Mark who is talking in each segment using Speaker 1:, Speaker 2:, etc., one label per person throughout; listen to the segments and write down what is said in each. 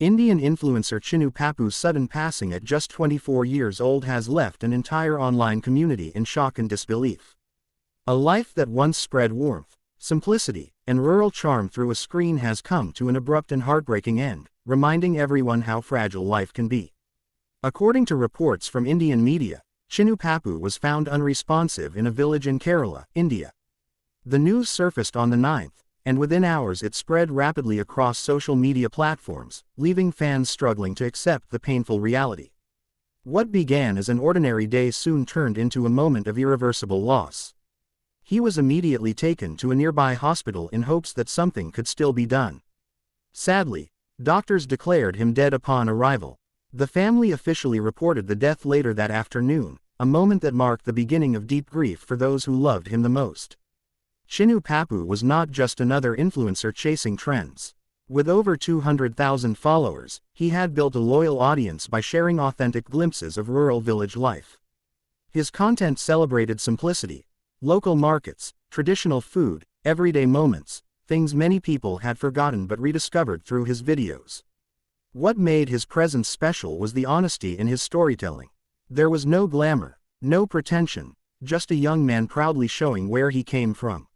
Speaker 1: Indian influencer Chinnu Pappu's sudden passing at just 24 years old has left an entire online community in shock and disbelief. A life that once spread warmth, simplicity, and rural charm through a screen has come to an abrupt and heartbreaking end, reminding everyone how fragile life can be. According to reports from Indian media, Chinnu Pappu was found unresponsive in a village in Kerala, India. The news surfaced on the 9th, and within hours it spread rapidly across social media platforms, leaving fans struggling to accept the painful reality. What began as an ordinary day soon turned into a moment of irreversible loss. He was immediately taken to a nearby hospital in hopes that something could still be done. Sadly, doctors declared him dead upon arrival. The family officially reported the death later that afternoon, a moment that marked the beginning of deep grief for those who loved him the most. Chinnu Pappu was not just another influencer chasing trends. With over 200,000 followers, he had built a loyal audience by sharing authentic glimpses of rural village life. His content celebrated simplicity, local markets, traditional food, everyday moments, things many people had forgotten but rediscovered through his videos. What made his presence special was the honesty in his storytelling. There was no glamour, no pretension, just a young man proudly showing where he came from.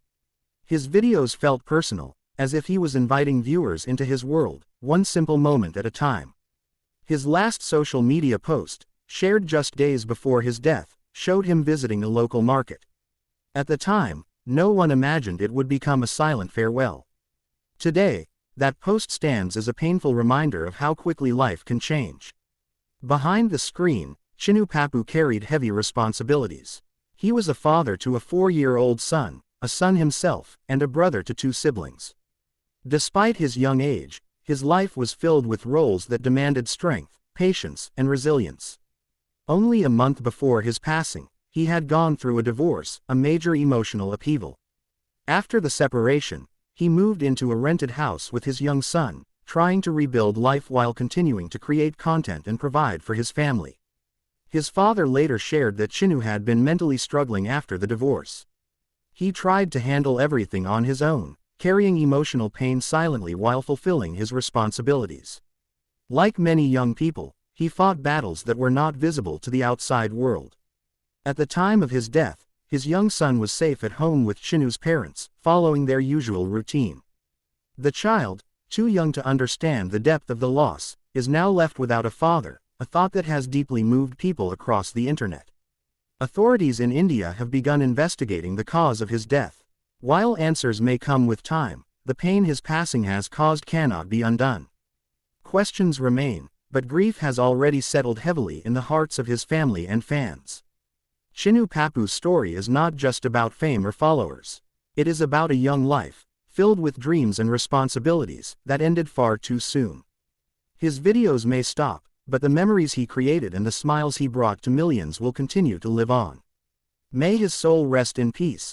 Speaker 1: His videos felt personal, as if he was inviting viewers into his world, one simple moment at a time. His last social media post, shared just days before his death, showed him visiting a local market. At the time, no one imagined it would become a silent farewell. Today, that post stands as a painful reminder of how quickly life can change. Behind the screen, Chinnu Pappu carried heavy responsibilities. He was a father to a 4-year-old son, a son himself, and a brother to 2 siblings. Despite his young age, his life was filled with roles that demanded strength, patience, and resilience. Only a month before his passing, he had gone through a divorce, a major emotional upheaval. After the separation, he moved into a rented house with his young son, trying to rebuild life while continuing to create content and provide for his family. His father later shared that Chinnu had been mentally struggling after the divorce. He tried to handle everything on his own, carrying emotional pain silently while fulfilling his responsibilities. Like many young people, he fought battles that were not visible to the outside world. At the time of his death, his young son was safe at home with Chinnu's parents, following their usual routine. The child, too young to understand the depth of the loss, is now left without a father, a thought that has deeply moved people across the internet. Authorities in India have begun investigating the cause of his death. While answers may come with time, the pain his passing has caused cannot be undone. Questions remain, but grief has already settled heavily in the hearts of his family and fans. Chinnu Pappu's story is not just about fame or followers. It is about a young life, filled with dreams and responsibilities, that ended far too soon. His videos may stop, but the memories he created and the smiles he brought to millions will continue to live on. May his soul rest in peace,